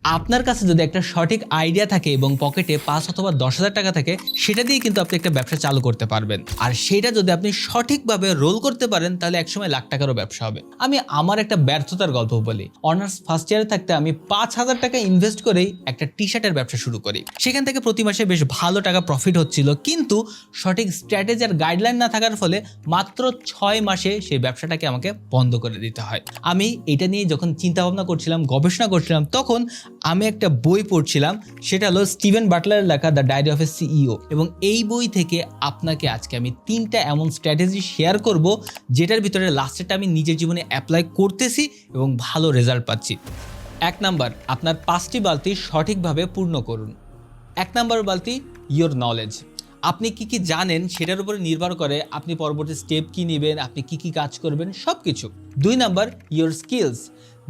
আপনার কাছে যদি একটা সঠিক আইডিয়া থাকে এবং পকেটে 5 অথবা 10,000 টাকা থাকে, সেটা দিয়ে কিন্তু আপনি একটা ব্যবসা চালু করতে পারবেন। আর সেটা যদি আপনি সঠিকভাবে রোল করতে পারেন তাহলে একসময় লাখ টাকারও ব্যবসা হবে। আমি আমার একটা ব্যর্থতার গল্প বলি। অনার্স ফার্স্ট ইয়ারে থাকতে আমি 5,000 টাকা ইনভেস্ট করেই একটা টি শার্টের ব্যবসা শুরু করি। সেখান থেকে প্রতি মাসে বেশ ভালো টাকা প্রফিট হচ্ছিল, কিন্তু সঠিক স্ট্র্যাটেজি আর গাইডলাইন না থাকার ফলে মাত্র 6 মাসে সেই ব্যবসাটাকে আমাকে বন্ধ করে দিতে হয়। আমি এটা নিয়ে যখন চিন্তা ভাবনা করছিলাম, গবেষণা করছিলাম, তখন আমি একটা বই পড়ছিলাম, সেটা হলো স্টিভেন বাটলারের লেখা the diary of a CEO. এবং এই বই থেকে আপনাকে আজকে আমি 3টা এমন স্ট্র্যাটেজি শেয়ার করব যেটার ভিতরে লাস্টেরটা আমি নিজের জীবনে অ্যাপ্লাই করতেছি এবং ভালো রেজাল্ট পাচ্ছি। 1 নাম্বার, আপনার 5টি বালতি সঠিকভাবে পূর্ণ করুন। 1 নাম্বার বালতি, ইয়োর নলেজ। আপনি কি কি জানেন সেটার উপরে নির্ভর করে আপনি পরবর্তী স্টেপ কি নেবেন, আপনি কি কি কাজ করবেন, সব কিছু। 2 নাম্বার, ইয়োর স্কিলস।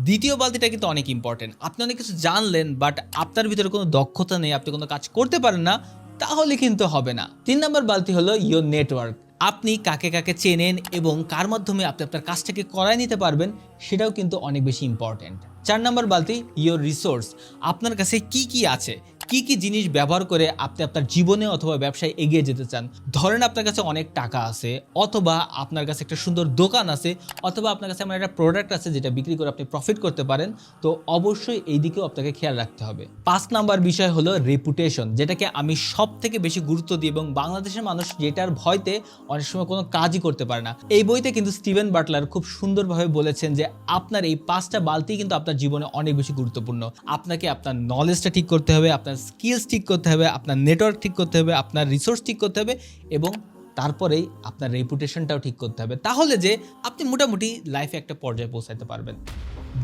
দ্বিতীয় বালতিটা কিন্তু অনেক ইম্পর্টেন্ট। আপনি অনেক কিছু জানলেন বাট আপনার ভিতরে কোনো দক্ষতা নেই, আপনি কোনো কাজ করতে পারেন না, তাহলে কিন্তু হবে না। 3 নাম্বার বালতি হলো ইয়োর নেটওয়ার্ক। আপনি কাকে কাকে চেনেন এবং কার মাধ্যমে আপনি আপনার কাজটাকে করায় নিতে পারবেন, সেটাও কিন্তু অনেক বেশি ইম্পর্টেন্ট। 4 নাম্বার বালতি, ইয়োর রিসোর্স। আপনার কাছে কি কি আছে, কি কি জিনিস ব্যবহার করে আপনি আপনার জীবনে অথবা ব্যবসায় এগিয়ে যেতে চান। ধরেন আপনার কাছে অনেক টাকা আছে, অথবা আপনার কাছে একটা সুন্দর দোকান আছে, অথবা আপনার কাছে এমন একটা প্রোডাক্ট আছে যেটা বিক্রি করে আপনি প্রফিট করতে পারেন, তো অবশ্যই এই দিকেও আপনাকে খেয়াল রাখতে হবে। 5 নাম্বার বিষয় হলো রেপুটেশন, যেটাকে আমি সব থেকে বেশি গুরুত্ব দিই এবং বাংলাদেশের মানুষ যেটার ভয়তে অনেক সময় কোনো কাজই করতে পারে না। এই বইতে কিন্তু স্টিভেন বাটলার খুব সুন্দরভাবে বলেছেন যে আপনার এই 5টা বালতি কিন্তু আপনার জীবনে অনেক বেশি গুরুত্বপূর্ণ। আপনাকে আপনার নলেজটা ঠিক করতে হবে, আপনার স্কিলস ঠিক করতে হবে, আপনার নেটওয়ার্ক ঠিক করতে হবে, আপনার রিসোর্স ঠিক করতে হবে এবং তারপরেই আপনার রেপুটেশনটাও ঠিক করতে হবে, তাহলে যে আপনি মোটামুটি লাইফে একটা পর্যায়ে পৌঁছাতে পারবেন।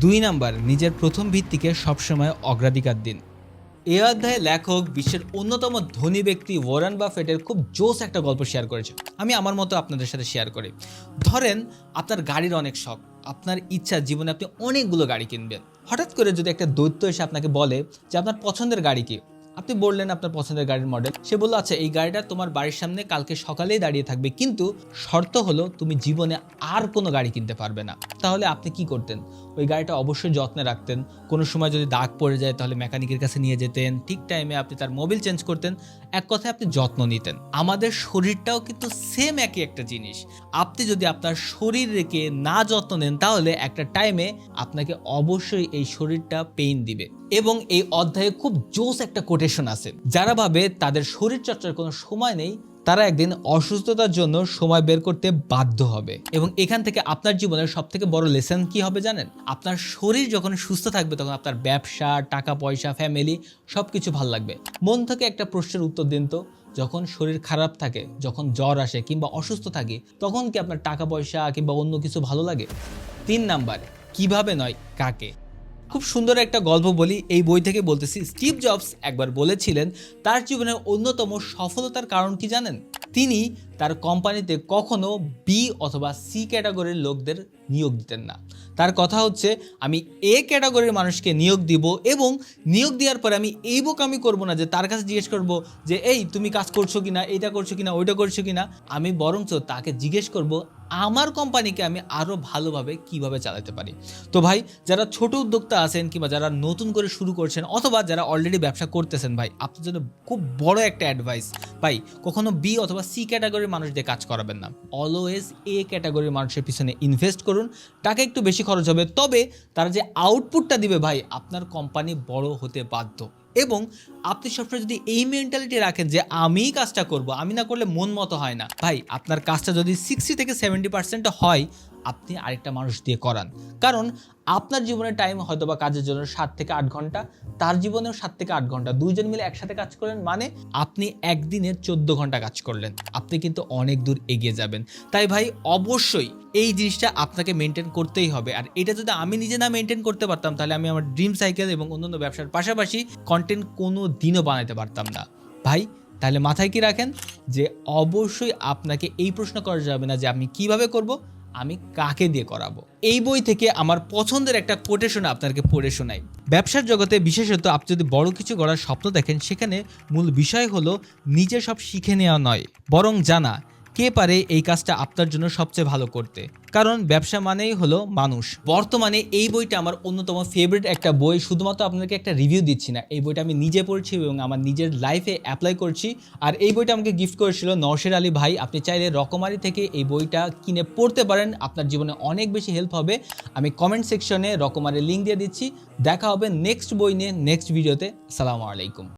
2 নাম্বার, নিজের প্রথম ভিত্তিকে সবসময় অগ্রাধিকার দিন। এই অধ্যায়ে লেখক বিশ্বের অন্যতম ধনী ব্যক্তি ওয়ারেন বাফেটের খুব জোস একটা গল্প শেয়ার করেছে। আমি আমার মতো আপনাদের সাথে শেয়ার করি। ধরেন আপনার গাড়ির অনেক শখ, আপনার ইচ্ছা জীবনে আপনি অনেকগুলো গাড়ি কিনবেন। হঠাৎ করে যদি একটা দৈত্য এসে আপনাকে বলে যে আপনার পছন্দের গাড়ি কি, আপনি বললেন আপনার পছন্দের গাড়ির মডেল। সে বলল আচ্ছা এই গাড়িটা তোমার বাড়ির সামনে কালকে সকালেই দাঁড়িয়ে থাকবে, কিন্তু শর্ত হলো তুমি জীবনে আর কোনো গাড়ি কিনতে পারবে না। তাহলে আপনি কি করতেন? ওই গাড়িটা অবশ্যই যত্নে রাখতেন, কোনো সময় যদি দাগ পড়ে যায় তাহলে মেকানিকের কাছে নিয়ে যেতেন, ঠিক টাইমে আপনি তার মোবিল চেঞ্জ করতেন, এক কথায় আপনি যত্ন নিতেন। আমাদের শরীরটাও কিন্তু সেম একই একটা জিনিস। আপনি যদি আপনার শরীরকে না যত্ন নেন তাহলে একটা টাইমে আপনাকে অবশ্যই এই শরীরটা পেইন দিবে। এবং এই অধ্যায়ে খুব জোস একটা কোটেশন আছে, যারা ভাবে তাদের শরীর চর্চার কোনো সময় নেই তারা একদিন অসুস্থতার জন্য সময় বের করতে বাধ্য হবে। এবং এখান থেকে আপনার জীবনের সব থেকে বড় লেসন কি হবে জানেন? আপনার শরীর যখন সুস্থ থাকবে তখন আপনার ব্যবসা, টাকা পয়সা, ফ্যামিলি সবকিছু ভালো লাগবে। মন থেকে একটা প্রশ্নের উত্তর দিন তো, যখন শরীর খারাপ থাকে, যখন জ্বর আসে কিংবা অসুস্থ থাকে, তখন কি আপনার টাকা পয়সা কিংবা অন্য কিছু ভালো লাগে? 3 নাম্বার, কিভাবে নয় কাকে। খুব সুন্দর একটা গল্প বলি, এই বই থেকে বলতেছি। স্টিভ জবস একবার বলেছিলেন তার জীবনের অন্যতম সফলতার কারণ কি জানেন? তিনি তার কোম্পানিতে কখনো বি অথবা সি ক্যাটাগরির লোকদের নিয়োগ দিতেন না। তার কথা হচ্ছে আমি এ ক্যাটাগরির মানুষকে নিয়োগ দিব এবং নিয়োগ দেওয়ার পরে আমি এই বোকামি করবো না যে তার কাছে জিজ্ঞেস করবো যে এই তুমি কাজ করছো কিনা, এইটা করছো কিনা, ওইটা করছো কিনা। আমি বরঞ্চ তাকে জিজ্ঞেস করব আমার কোম্পানিকে আমি আরও ভালোভাবে কিভাবে চালাতে পারি। তো ভাই, যারা ছোট উদ্যোক্তা আছেন কিংবা যারা নতুন করে শুরু করছেন অথবা যারা অলরেডি ব্যবসা করতেছেন, ভাই আপনার জন্য খুব বড় একটা অ্যাডভাইস, ভাই কখনো বি অথবা সি ক্যাটাগরির মানুষ দিয়ে কাজ করাবেন না। অলওয়েজ এ ক্যাটাগরির মানুষের পিছনে ইনভেস্ট করুন। টাকা একটু বেশি খরচ হবে, তবে তারা যে আউটপুটটা দিবে ভাই, আপনার কোম্পানি বড় হতে বাধ্য। এবং আপনি সবসময় যদি এই মেন্টালিটি রাখেন যে আমিই কাজটা করব, আমি না করলে মন মতো হয় না, ভাই আপনার কাজটা যদি 60 থেকে 70% হয়, আপনি আরেকটা মানুষ দিয়ে করান। কারণ আপনার জীবনের টাইম হয়তো বা কাজের জন্য 7 থেকে 8 ঘন্টা, তার জীবনেও 7 থেকে 8 ঘন্টা, দুইজন মিলে একসাথে কাজ করলেন মানে আপনি একদিনে 14 ঘন্টা কাজ করলেন। আপনি কিন্তু অনেক দূর এগিয়ে যাবেন। তাই ভাই অবশ্যই এই জিনিসটা আপনাকে মেনটেন করতেই হবে। আর এটা যদি আমি নিজে না মেনটেন করতে পারতাম তাহলে আমি আমার ড্রিম সাইকেল এবং অন্যান্য ব্যবসার পাশাপাশি কন্টেন্ট কোনো দিনও বানাতে পারতাম না। ভাই তাহলে মাথায় কি রাখেন যে অবশ্যই আপনাকে এই প্রশ্ন করা যাবে না যে আমি কিভাবে করব, আমি কাকে দিয়ে করাবো। এই বই থেকে আমার পছন্দের একটা কোটেশন আপনাকে পড়ে শোনাই। ব্যবসার জগতে বিশেষত আপনি যদি বড় কিছু করার স্বপ্ন দেখেন, সেখানে মূল বিষয় হলো নিজে সব শিখে নেওয়া নয়, বরং জানা কে পারে এই কাজটা আপনার জন্য সবচেয়ে ভালো করতে? কারণ ব্যবসা মানেই হলো মানুষ। বর্তমানে এই বইটা আমার অন্যতম ফেভারিট একটা বই। শুধুমাত্র আপনাদেরকে একটা রিভিউ দিচ্ছি না, এই বইটা আমি নিজে পড়ছি এবং আমার নিজের লাইফে অ্যাপ্লাই করছি। আর এই বইটা আমাকে গিফট করেছিল নওশের আলী ভাই। আপনি চাইলে রকমারি থেকে এই বইটা কিনে পড়তে পারেন, আপনার জীবনে অনেক বেশি হেল্প হবে। আমি কমেন্ট সেকশনে রকমারির লিঙ্ক দিয়ে দিচ্ছি। দেখা হবে নেক্সট বই নিয়ে নেক্সট ভিডিওতে। আসসালামু আলাইকুম।